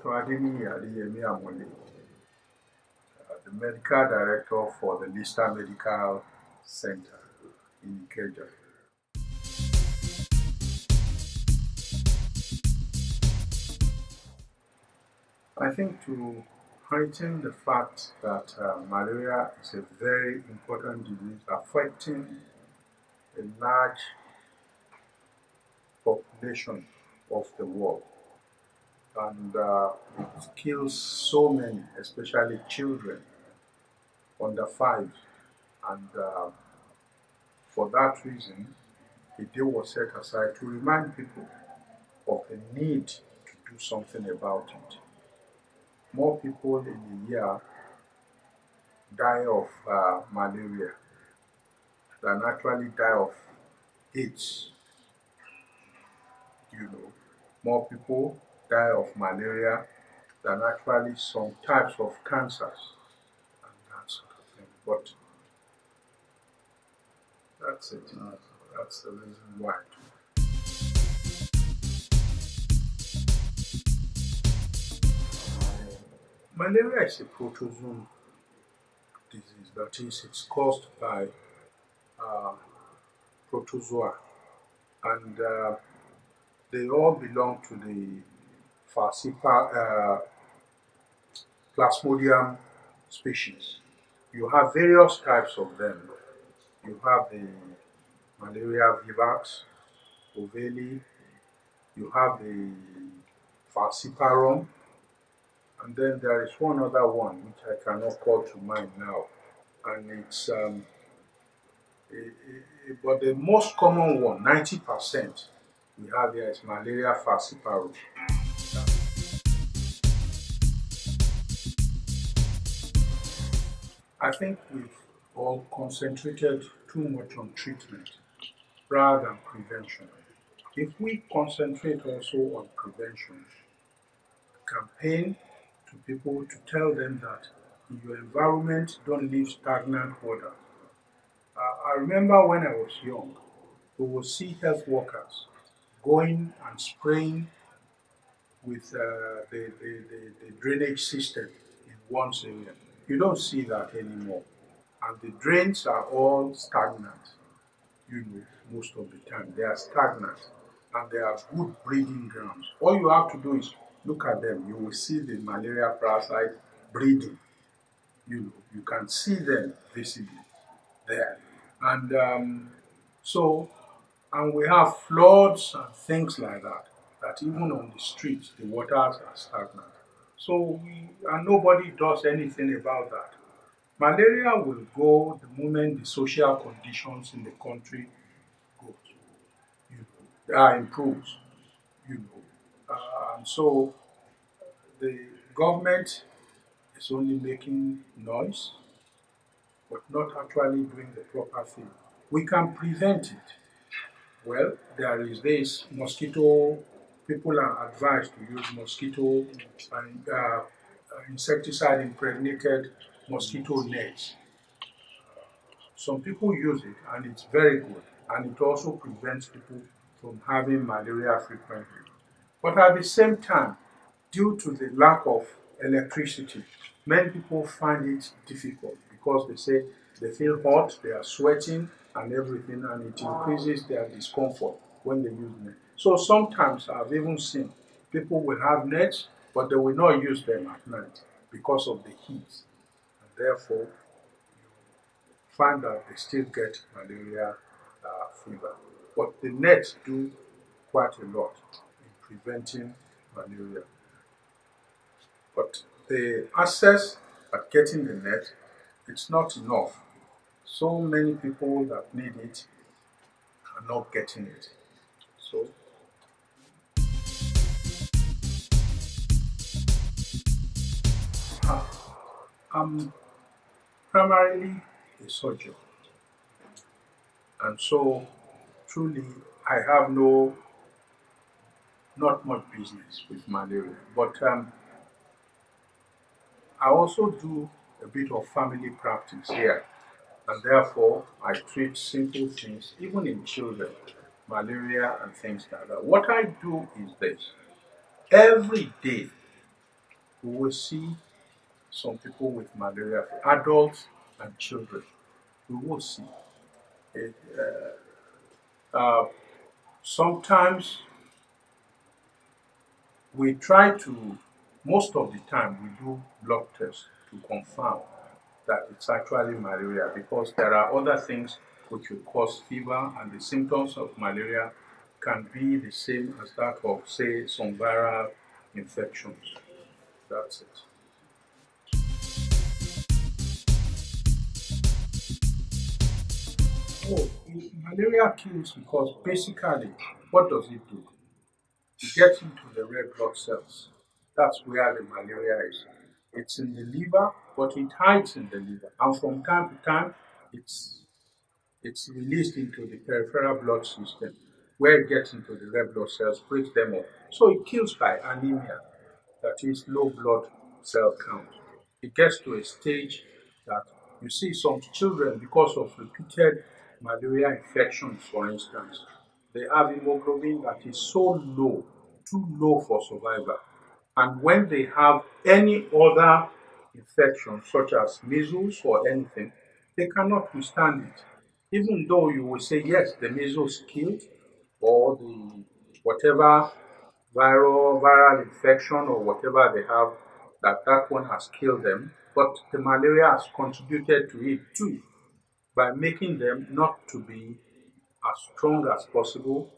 Dr. Adeniyi Amole, the Medical Director for the Lista Medical Center in Ikeja. I think to heighten the fact that malaria is a very important disease affecting a large population of the world, and it kills so many, especially children under 5, and for that reason a day was set aside to remind people of the need to do something about it. More people in a year die of malaria than actually die of AIDS. More people die of malaria than actually some types of cancers and that sort of thing. But that's it. That's the reason why. Malaria is a protozoan disease. That is, it's caused by protozoa, and they all belong to the Plasmodium species. You have various types of them. You have the Malaria vivax, ovale, you have the falciparum, and then there is one other one which I cannot call to mind now. And it's but the most common one, 90%, we have here is Malaria falciparum. I think we've all concentrated too much on treatment rather than prevention. If we concentrate also on prevention, campaign to people to tell them that in your environment don't leave stagnant water. I remember when I was young, we would see health workers going and spraying with the drainage system in one area. You don't see that anymore. And the drains are all stagnant, most of the time. They are stagnant and they are good breeding grounds. All you have to do is look at them. You will see the malaria parasite breeding. You can see them visibly there. And and we have floods and things like that, that even on the streets, the waters are stagnant. And nobody does anything about that. Malaria will go the moment the social conditions in the country go, improves. And so the government is only making noise, but not actually doing the proper thing. We can prevent it. Well, there is this mosquito. People are advised to use mosquito and insecticide impregnated mosquito nets. Some people use it and it's very good, and it also prevents people from having malaria frequently. But at the same time, due to the lack of electricity, many people find it difficult because they say they feel hot, they are sweating and everything, and it increases their discomfort when they use net. So sometimes I've even seen people will have nets, but they will not use them at night because of the heat. And therefore, find that they still get malaria fever. But the nets do quite a lot in preventing malaria. But the access at getting the net, it's not enough. So many people that need it are not getting it. So I'm primarily a surgeon, and so truly I have not much business with malaria. But I also do a bit of family practice here, and therefore I treat simple things, even in children, malaria and things like that. What I do is this: every day We will see some people with malaria, adults and children. We will see it. Uh, Sometimes we try to, most of the time, we do blood tests to confirm that it's actually malaria because there are other things which will cause fever, and the symptoms of malaria can be the same as that of, say, some viral infections. That's it. Oh, malaria kills because basically, what does it do? It gets into the red blood cells. That's where the malaria is. It's in the liver, but it hides in the liver. And from time to time, it's it's released into the peripheral blood system, where it gets into the red blood cells, breaks them up. So it kills by anemia, that is low blood cell count. It gets to a stage that you see some children, because of repeated malaria infections, for instance, they have hemoglobin that is so low, too low for survival. And when they have any other infection, such as measles or anything, they cannot withstand it. Even though you will say, yes, the measles killed, or the whatever viral infection or whatever they have, that one has killed them, but the malaria has contributed to it too by making them not to be as strong as possible,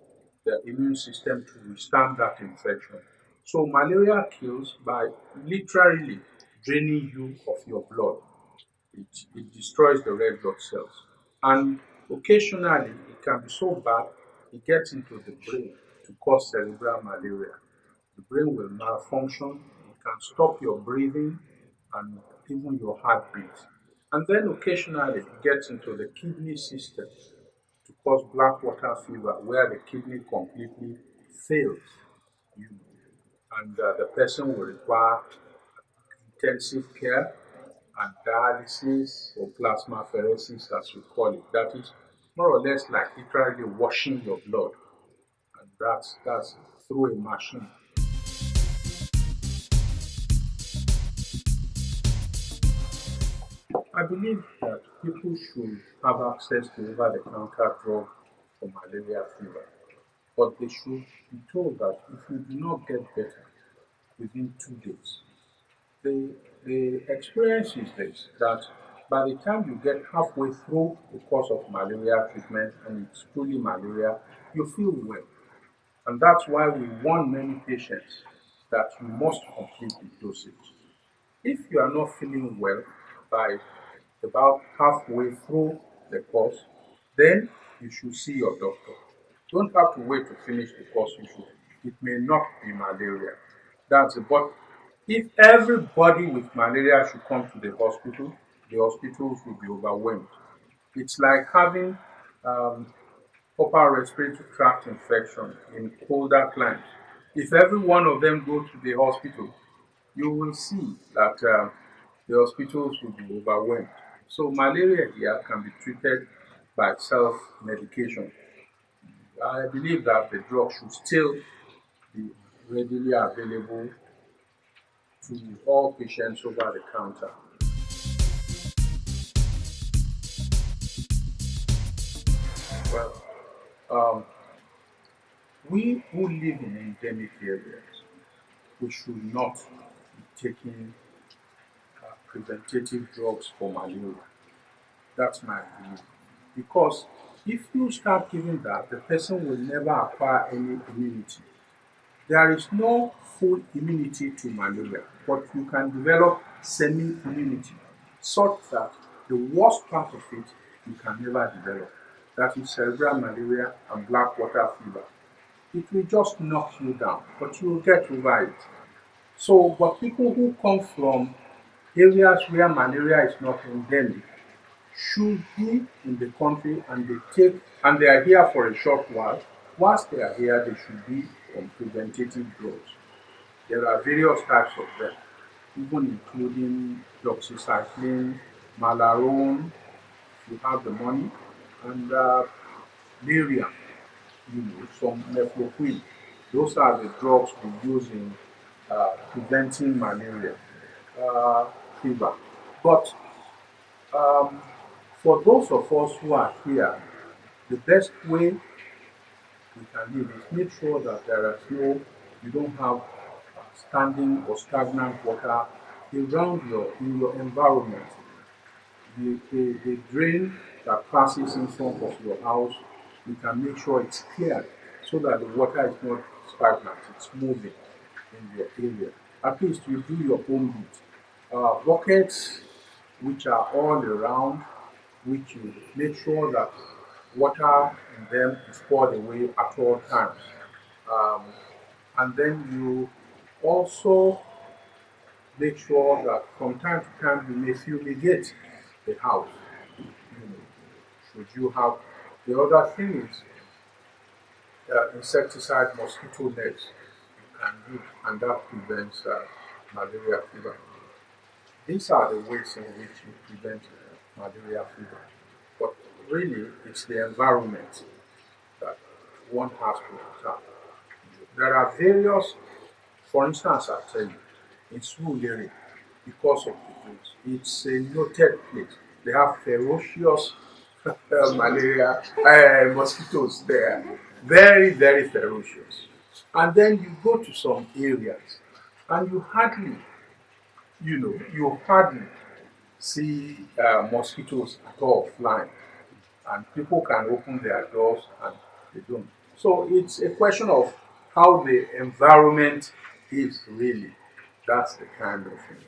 the immune system to withstand that infection. So malaria kills by literally draining you of your blood. It destroys the red blood cells. And occasionally it can be so bad it gets into the brain to cause cerebral malaria. The brain will malfunction, it can stop your breathing and even your heartbeat. And then occasionally it gets into the kidney system to cause black water fever, where the kidney completely fails you, and the person will require intensive care and dialysis or plasmapheresis, as we call it. That is more or less like literally washing your blood, and that's through a machine. I believe that people should have access to over-the-counter drug for malaria fever, but they should be told that if you do not get better within 2 days, the the experience is this, that by the time you get halfway through the course of malaria treatment and it's truly malaria, you feel well. And that's why we warn many patients that you must complete the dosage. If you are not feeling well by about halfway through the course, then you should see your doctor. Don't have to wait to finish the course. You should. It may not be malaria. That's it. But if everybody with malaria should come to the hospitals will be overwhelmed. It's like having um, upper respiratory tract infection in colder climes. If every one of them go to the hospital, you will see that the hospitals will be overwhelmed. So malaria here can be treated by self-medication. I believe that the drug should still be readily available to all patients over the counter. Well, um, we who live in endemic areas, we should not be taking preventative drugs for malaria. That's my belief. Because if you start giving that, the person will never acquire any immunity. There is no full immunity to malaria, but you can develop semi-immunity such that the worst part of it you can never develop. That is cerebral malaria and black water fever. It will just knock you down, but you will get over it. So, but people who come from areas where malaria is not endemic should be in the country, and they are here for a short while. Once they are here, they should be on preventative drugs. There are various types of them, even including doxycycline, malarone, if you have the money, and Lyrium, some mefloquine. Those are the drugs we use in preventing malaria fever. But um, for those of us who are here, the best way we can live is make sure that there is no, you don't have standing or stagnant water around in your environment. The drain that passes in front of your house, you can make sure it's clear so that the water is not stagnant, it's moving in your area. At least you do your own bit. Buckets which are all around, which you make sure that water in them is poured away at all times. Um, and then you also make sure that from time to time you may fumigate the house. You know, should you have the other thing is insecticide mosquito nets you can use, and that prevents malaria fever. These are the ways in which you prevent malaria fever. But really, it's the environment that one has to observe. There are various, for instance, I tell you, in Surulere, because of the place, it's a noted place. They have ferocious malaria mosquitoes there, very, very ferocious. And then you go to some areas, and you hardly see mosquitoes at all flying, and people can open their doors and they don't. So it's a question of how the environment is really. That's the kind of thing.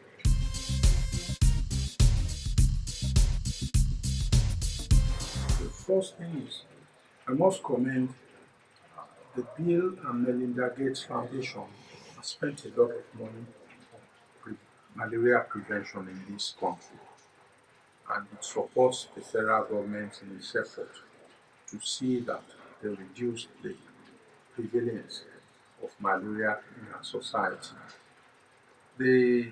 The first thing is I must commend the Bill and Melinda Gates Foundation has spent a lot of money on malaria prevention in this country, and it supports the federal government in its effort to see that they reduce the prevalence of malaria in our society. The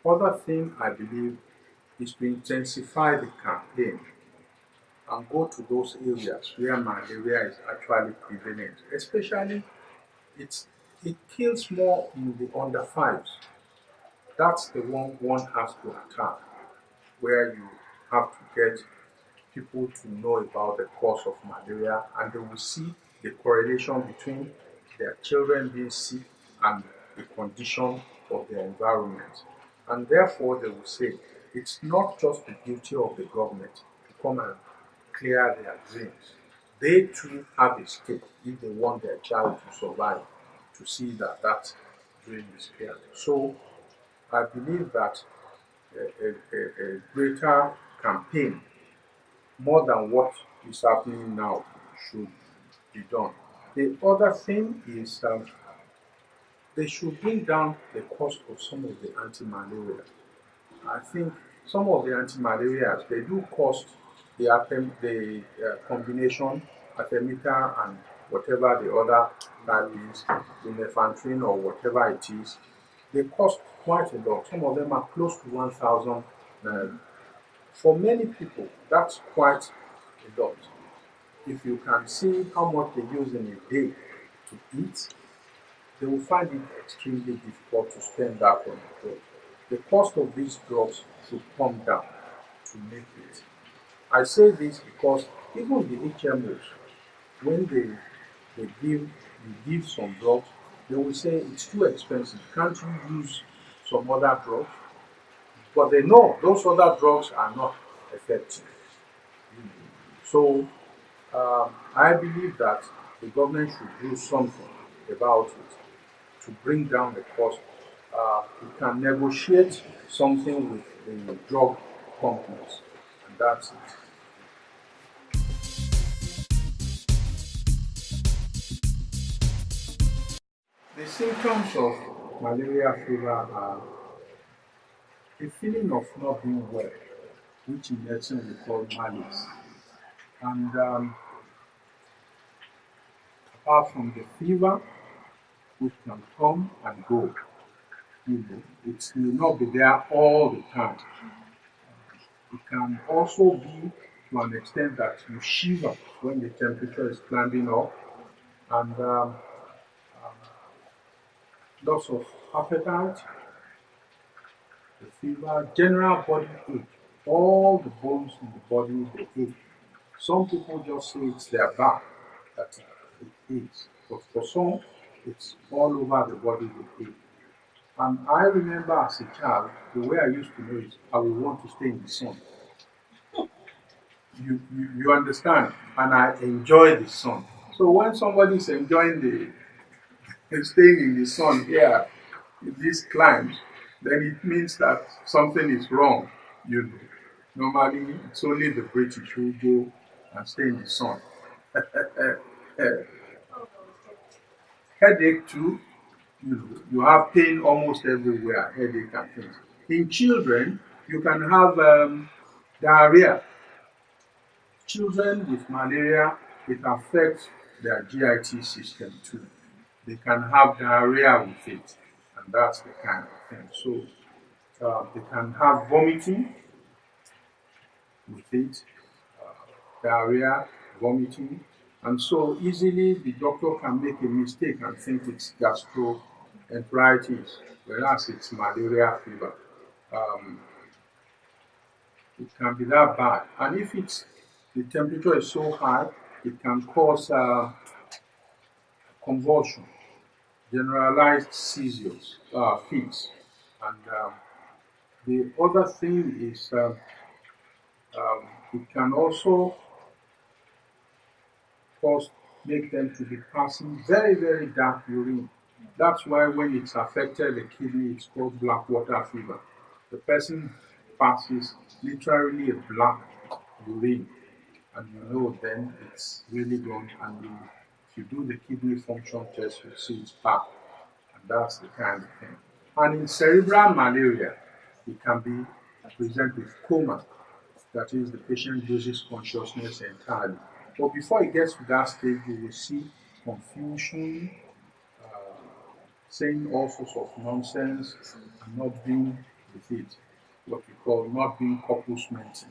other thing I believe is to intensify the campaign and go to those areas where malaria is actually prevalent, especially it's, it kills more in the under fives. That's the one has to attack, where you have to get people to know about the cause of malaria, and they will see the correlation between their children being sick and the condition of their environment. And therefore, they will say it's not just the duty of the government to come and clear their drains. They too have a stake if they want their child to survive, to see that that drain is cleared. So I believe that a greater campaign, more than what is happening now, should be done. The other thing is they should bring down the cost of some of the anti-malaria. I think some of the anti-malarials they do cost the combination artemether and whatever the other that is, lumefantrine or whatever it is. They cost quite a lot. Some of them are close to 1,000 naira. For many people, that's quite a lot. If you can see how much they use in a day to eat, they will find it extremely difficult to spend that on a drug. The cost of these drugs should come down to make it. I say this because even the HMOs, when you give some drugs, they will say it's too expensive. Can't you use some other drugs? But they know those other drugs are not effective. So I believe that the government should do something about it to bring down the cost. We can negotiate something with the drug companies, and that's it. The symptoms of malaria fever are a feeling of not being well, which in medicine we call malaise. And apart from the fever, which can come and go, it will not be there all the time. It can also be to an extent that you shiver when the temperature is climbing up, and loss of appetite, the fever, general body ache. All the bones in the body they ache. Some people just say it's their back that it aches, but for some, it's all over the body they ache. And I remember as a child, the way I used to know is I would want to stay in the sun. You understand? And I enjoy the sun. So when somebody is enjoying staying in the sun here in this climate, then it means that something is wrong. You know, normally it's only the British who go and stay in the sun. Headache too. You have pain almost everywhere. Headache and things. In children, you can have diarrhea. Children with malaria, it affects their GIT system too. They can have diarrhea with it, and that's the kind of thing. So they can have vomiting with it, diarrhea, vomiting, and so easily the doctor can make a mistake and think it's gastroenteritis, whereas it's malaria fever. Um, it can be that bad, and if the temperature is so high, it can cause convulsion, generalized seizures, fits, and the other thing is it can also cause make them to be passing very, very dark urine. That's why when it's affected the kidney, it's called black water fever. The person passes literally a black urine, and you know then it's really gone. And if you do the kidney function test, you see it's bad, and that's the kind of thing. And in cerebral malaria, it can be present with coma, that is, the patient loses consciousness entirely. But before it gets to that stage, you will see confusion, saying all sorts of nonsense, and not being with it. What we call not being corpus mentis.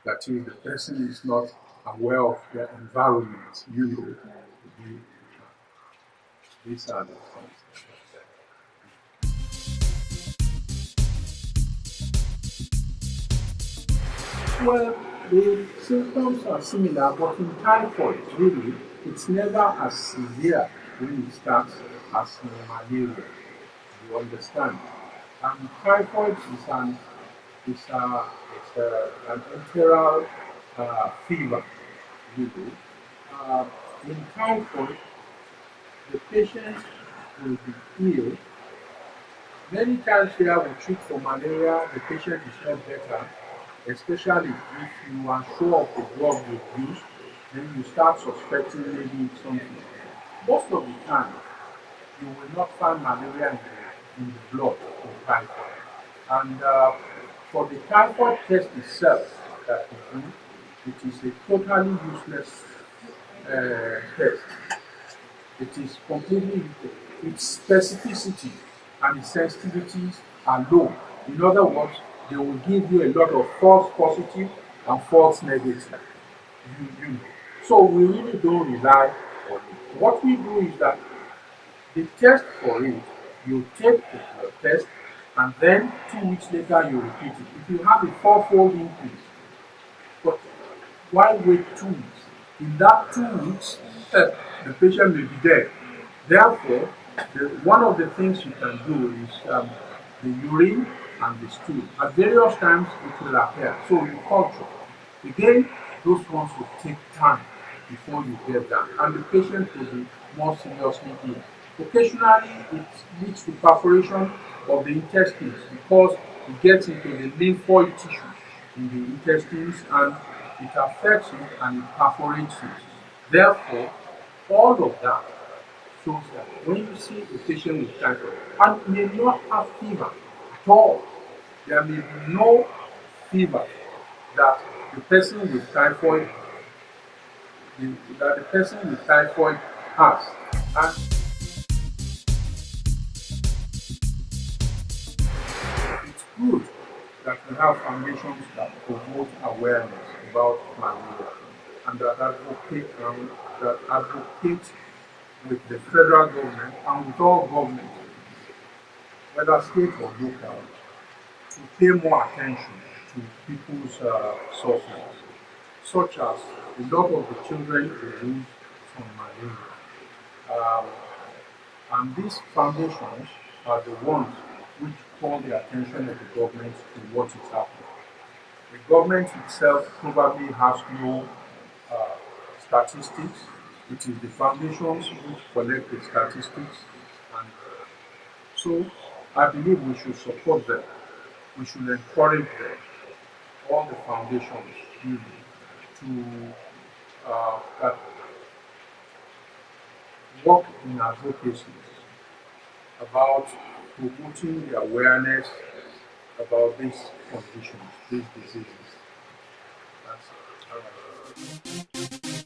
That is, the person is not aware of their environment. The, these are the things. Well, the symptoms are similar, but in typhoid, really, it's never as severe when it starts as in malaria. You understand? And typhoid is an enteral fever. Really. Uh, in typhoid, the patient will be ill. Many times here we treat for malaria, the patient is not better, especially if you are sure of the drug you've used, then you start suspecting maybe it's something. Most of the time, you will not find malaria in the blood in typhoid. And for the typhoid test itself that we do, it is a totally useless test. It is completely, its specificity and its sensitivities are low. In other words, they will give you a lot of false positive and false negative. You. So we really don't rely on it. What we do is that the test for it, you take the blood test and then 2 weeks later you repeat it. If you have a fourfold increase, but why wait 2 weeks? In that 2 weeks, the patient may be dead. Therefore, one of the things you can do is the urine and the stool. At various times, it will appear. So you culture. Again, those ones will take time before you get that, and the patient will be more seriously ill. Occasionally, it leads to perforation of the intestines because it gets into the lymphoid tissue in the intestines and it affects it and it perforates it. Therefore, all of that shows that when you see a patient with typhoid and may not have fever at all, there may be no fever that the person with typhoid has. And it's good that we have foundations that promote awareness about malaria and that advocate with the federal government and with all governments whether state or local, to pay more attention to people's sources, such as a lot of the children we lose from malaria. Um, and these foundations are the ones which call the attention of the government to what is happening. The government itself probably has no uh, statistics. It is the foundations which collect the statistics, and so I believe we should support them. We should encourage them, all the foundations, really, to uh, work in advocacy about promoting the awareness about these conditions, these diseases. That's it. All right.